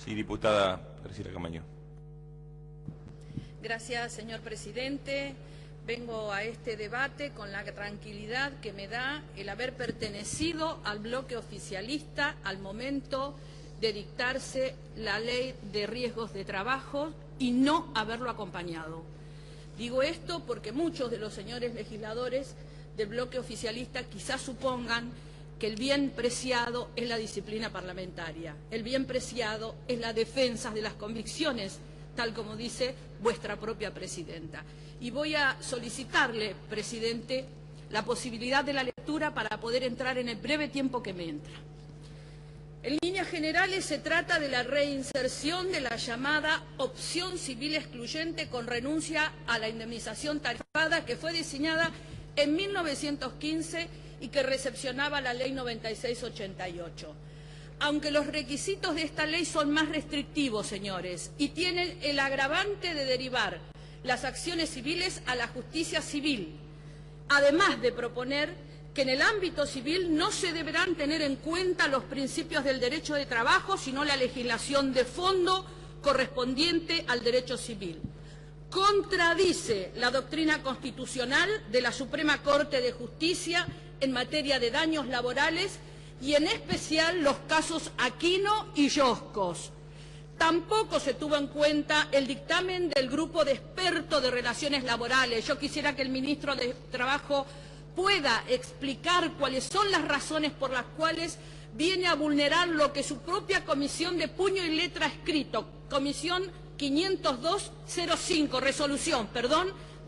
Sí, diputada Graciela Camaño. Gracias, señor presidente. Vengo a este debate con la tranquilidad que me da el haber pertenecido al bloque oficialista al momento de dictarse la ley de riesgos de trabajo y no haberlo acompañado. Digo esto porque muchos de los señores legisladores del bloque oficialista quizás supongan que el bien preciado es la disciplina parlamentaria, el bien preciado es la defensa de las convicciones, tal como dice vuestra propia presidenta. Y voy a solicitarle, presidente, la posibilidad de la lectura para poder entrar en el breve tiempo que me entra. En líneas generales se trata de la reinserción de la llamada opción civil excluyente con renuncia a la indemnización tarifada que fue diseñada en 1915 y que recepcionaba la Ley 9688. Aunque los requisitos de esta ley son más restrictivos, señores, y tienen el agravante de derivar las acciones civiles a la justicia civil, además de proponer que en el ámbito civil no se deberán tener en cuenta los principios del derecho de trabajo, sino la legislación de fondo correspondiente al derecho civil. Contradice la doctrina constitucional de la Suprema Corte de Justicia en materia de daños laborales y en especial los casos Aquino y Yoscos. Tampoco se tuvo en cuenta el dictamen del grupo de expertos de relaciones laborales. Yo quisiera que el ministro de Trabajo pueda explicar cuáles son las razones por las cuales viene a vulnerar lo que su propia comisión de puño y letra ha escrito, Comisión 50205, resolución,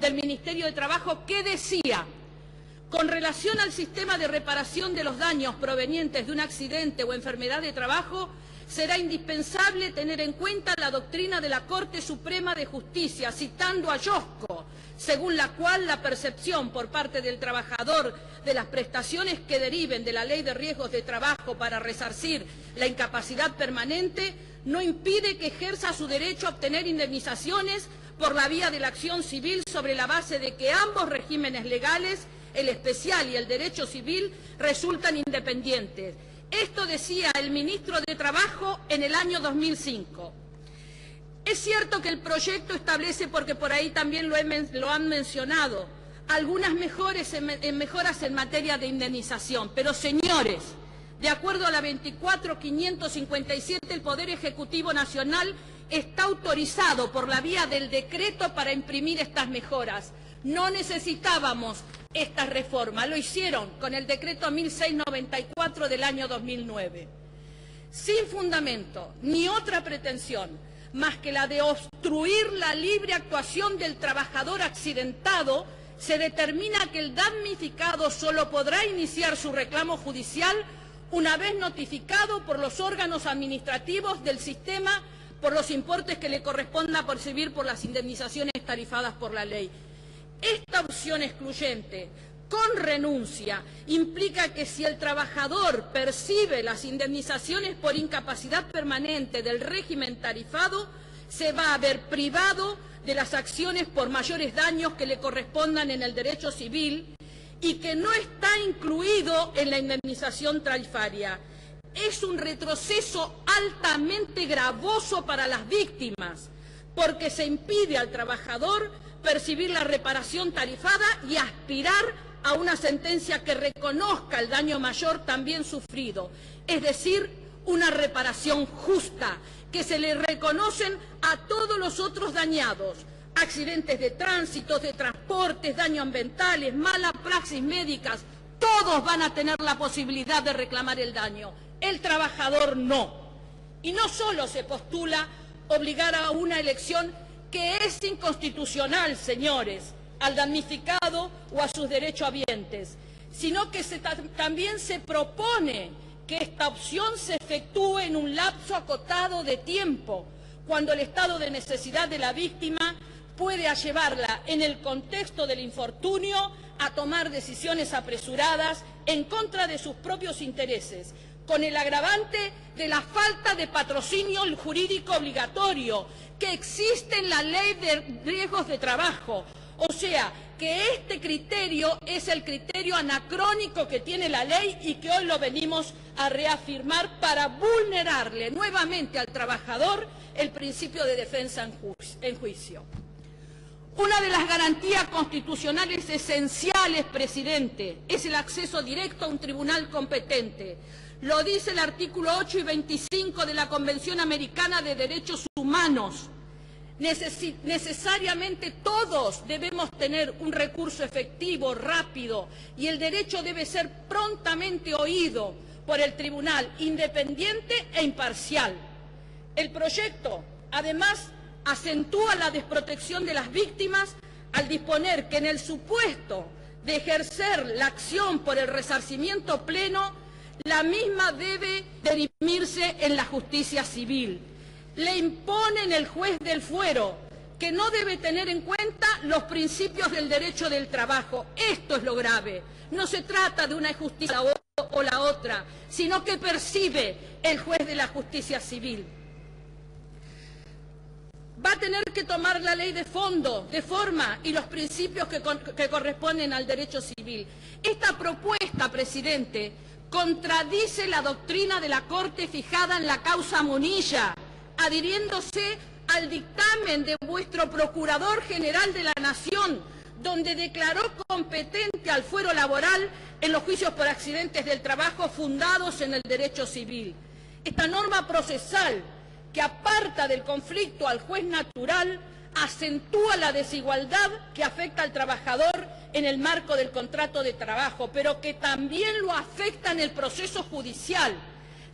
del Ministerio de Trabajo, que decía: con relación al sistema de reparación de los daños provenientes de un accidente o enfermedad de trabajo, será indispensable tener en cuenta la doctrina de la Corte Suprema de Justicia, citando a Yosco, según la cual la percepción por parte del trabajador de las prestaciones que deriven de la Ley de Riesgos de Trabajo para resarcir la incapacidad permanente no impide que ejerza su derecho a obtener indemnizaciones por la vía de la acción civil sobre la base de que ambos regímenes legales, el especial y el derecho civil, resultan independientes. Esto decía el ministro de Trabajo en el año 2005. Es cierto que el proyecto establece, porque por ahí también lo han mencionado, algunas mejoras en materia de indemnización, pero señores, de acuerdo a la 24.557, el Poder Ejecutivo Nacional está autorizado por la vía del decreto para imprimir estas mejoras. No necesitábamos esta reforma, lo hicieron con el decreto 1694 del año 2009. Sin fundamento ni otra pretensión más que la de obstruir la libre actuación del trabajador accidentado, se determina que el damnificado solo podrá iniciar su reclamo judicial una vez notificado por los órganos administrativos del sistema por los importes que le corresponda percibir por las indemnizaciones tarifadas por la ley. Esta opción excluyente con renuncia implica que si el trabajador percibe las indemnizaciones por incapacidad permanente del régimen tarifado, se va a ver privado de las acciones por mayores daños que le correspondan en el derecho civil y que no está incluido en la indemnización tarifaria. Es un retroceso altamente gravoso para las víctimas, porque se impide al trabajador percibir la reparación tarifada y aspirar a una sentencia que reconozca el daño mayor también sufrido, es decir, una reparación justa, que se le reconocen a todos los otros dañados, accidentes de tránsito, de transportes, daños ambientales, malas praxis médicas, todos van a tener la posibilidad de reclamar el daño, el trabajador no. Y no solo se postula obligar a una elección que es inconstitucional, señores, al damnificado o a sus derechohabientes, sino que también se propone que esta opción se efectúe en un lapso acotado de tiempo, cuando el estado de necesidad de la víctima puede llevarla, en el contexto del infortunio, a tomar decisiones apresuradas en contra de sus propios intereses, con el agravante de la falta de patrocinio jurídico obligatorio que existe en la Ley de Riesgos de Trabajo. O sea, que este criterio es el criterio anacrónico que tiene la ley y que hoy lo venimos a reafirmar para vulnerarle nuevamente al trabajador el principio de defensa en juicio. Una de las garantías constitucionales esenciales, presidente, es el acceso directo a un tribunal competente. Lo dice el artículo 8 y 25 de la Convención Americana de Derechos Humanos. Necesariamente todos debemos tener un recurso efectivo, rápido, y el derecho debe ser prontamente oído por el tribunal, independiente e imparcial. El proyecto, además, acentúa la desprotección de las víctimas al disponer que en el supuesto de ejercer la acción por el resarcimiento pleno, la misma debe dirimirse en la justicia civil. Le imponen el juez del fuero, que no debe tener en cuenta los principios del derecho del trabajo. Esto es lo grave. No se trata de una justicia o la otra, sino que percibe el juez de la justicia civil. Va a tener que tomar la ley de fondo, de forma y los principios que corresponden al derecho civil. Esta propuesta, presidente, contradice la doctrina de la Corte fijada en la causa Munilla, adhiriéndose al dictamen de vuestro Procurador General de la Nación, donde declaró competente al fuero laboral en los juicios por accidentes del trabajo fundados en el derecho civil. Esta norma procesal, que aparta del conflicto al juez natural, acentúa la desigualdad que afecta al trabajador en el marco del contrato de trabajo, pero que también lo afecta en el proceso judicial,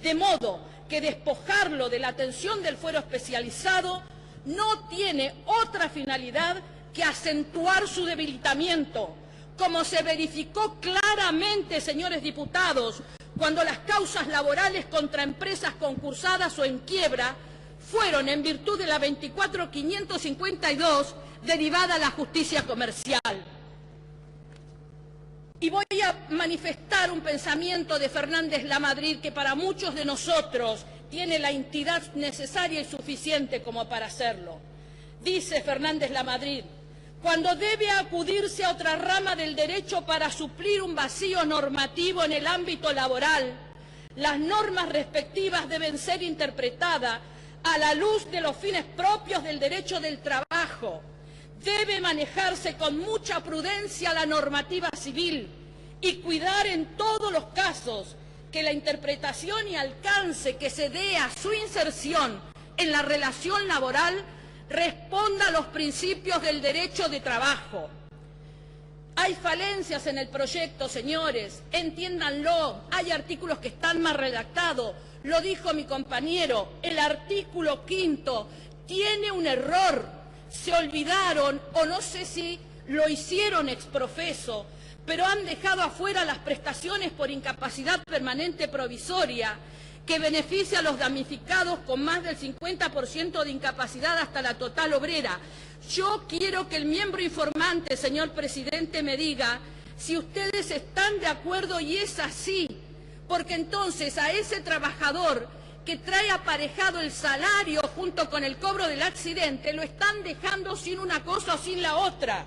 de modo que despojarlo de la atención del fuero especializado no tiene otra finalidad que acentuar su debilitamiento, como se verificó claramente, señores diputados, cuando las causas laborales contra empresas concursadas o en quiebra fueron en virtud de la 24.552 derivada a la justicia comercial. Y voy a manifestar un pensamiento de Fernández Lamadrid que para muchos de nosotros tiene la entidad necesaria y suficiente como para hacerlo. Dice Fernández Lamadrid: cuando debe acudirse a otra rama del derecho para suplir un vacío normativo en el ámbito laboral, las normas respectivas deben ser interpretadas a la luz de los fines propios del derecho del trabajo. Debe manejarse con mucha prudencia la normativa civil y cuidar en todos los casos que la interpretación y alcance que se dé a su inserción en la relación laboral responda a los principios del derecho de trabajo. Hay falencias en el proyecto, señores, entiéndanlo. Hay artículos que están mal redactados. Lo dijo mi compañero, el artículo 5 tiene un error. Se olvidaron, o no sé si lo hicieron exprofeso, pero han dejado afuera las prestaciones por incapacidad permanente provisoria, que beneficia a los damnificados con más del 50% de incapacidad hasta la total obrera. Yo quiero que el miembro informante, señor presidente, me diga si ustedes están de acuerdo y es así, porque entonces a ese trabajador que trae aparejado el salario junto con el cobro del accidente, lo están dejando sin una cosa o sin la otra.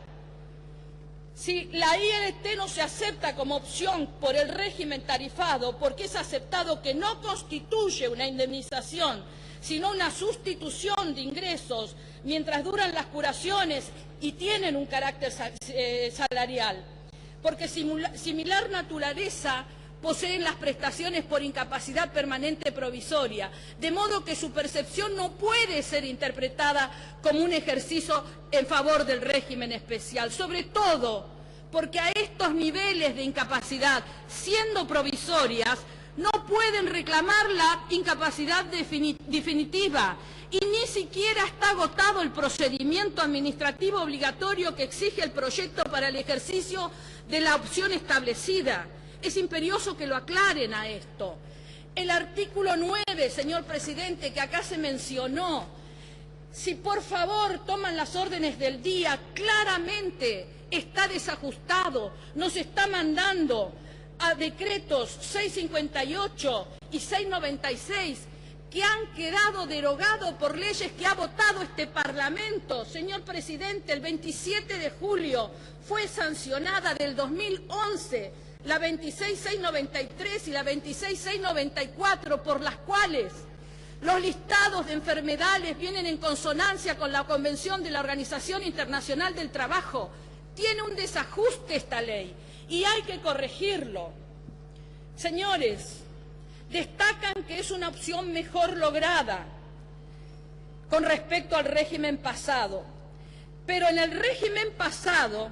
Si la ILT no se acepta como opción por el régimen tarifado, porque es aceptado que no constituye una indemnización, sino una sustitución de ingresos mientras duran las curaciones y tienen un carácter salarial, porque similar naturaleza poseen las prestaciones por incapacidad permanente provisoria, de modo que su percepción no puede ser interpretada como un ejercicio en favor del régimen especial, sobre todo porque a estos niveles de incapacidad, siendo provisorias, no pueden reclamar la incapacidad definitiva y ni siquiera está agotado el procedimiento administrativo obligatorio que exige el proyecto para el ejercicio de la opción establecida. Es imperioso que lo aclaren a esto. El artículo 9, señor presidente, que acá se mencionó, si por favor toman las órdenes del día, claramente está desajustado, nos está mandando a decretos 658 y 696 que han quedado derogados por leyes que ha votado este Parlamento. Señor presidente, el 27 de julio fue sancionada del 2011 la 26693 y la 26694, por las cuales los listados de enfermedades vienen en consonancia con la Convención de la Organización Internacional del Trabajo. Tiene un desajuste esta ley y hay que corregirlo. Señores, destacan que es una opción mejor lograda con respecto al régimen pasado, pero en el régimen pasado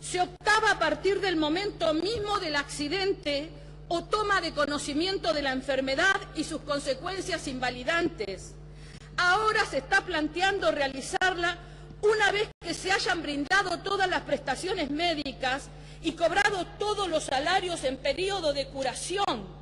se optaba a partir del momento mismo del accidente o toma de conocimiento de la enfermedad y sus consecuencias invalidantes. Ahora se está planteando realizarla una vez que se hayan brindado todas las prestaciones médicas y cobrado todos los salarios en periodo de curación.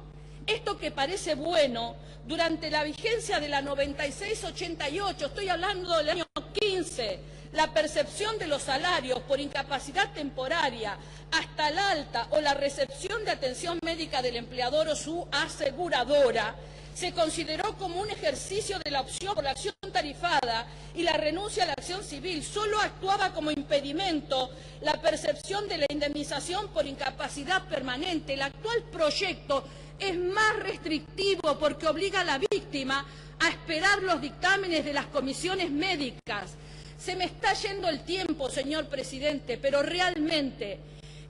Esto que parece bueno, durante la vigencia de la 9688, estoy hablando del año 15, la percepción de los salarios por incapacidad temporaria hasta el alta o la recepción de atención médica del empleador o su aseguradora, se consideró como un ejercicio de la opción por la acción tarifada y la renuncia a la acción civil. Solo actuaba como impedimento la percepción de la indemnización por incapacidad permanente. El actual proyecto es más restrictivo porque obliga a la víctima a esperar los dictámenes de las comisiones médicas. Se me está yendo el tiempo, señor presidente, pero realmente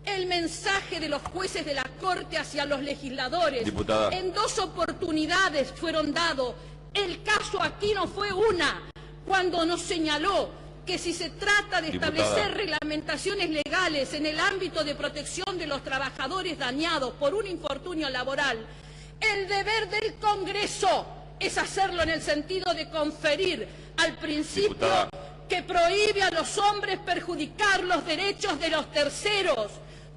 el mensaje de los jueces de la Corte hacia los legisladores, diputada, en 2 oportunidades fueron dados. El caso aquí no fue una, cuando nos señaló que si se trata de establecer reglamentaciones legales en el ámbito de protección de los trabajadores dañados por un infortunio laboral, el deber del Congreso es hacerlo en el sentido de conferir al principio que prohíbe a los hombres perjudicar los derechos de los terceros,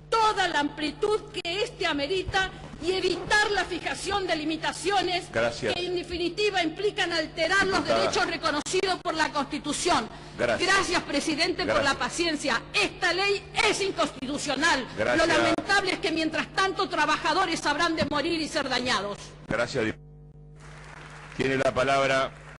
toda la amplitud que éste amerita, y evitar la fijación de limitaciones que en definitiva implican alterar los derechos reconocidos por la Constitución. Gracias, presidente, por la paciencia. Esta ley es inconstitucional. Lo lamentable es que mientras tanto trabajadores habrán de morir y ser dañados. Gracias. Tiene la palabra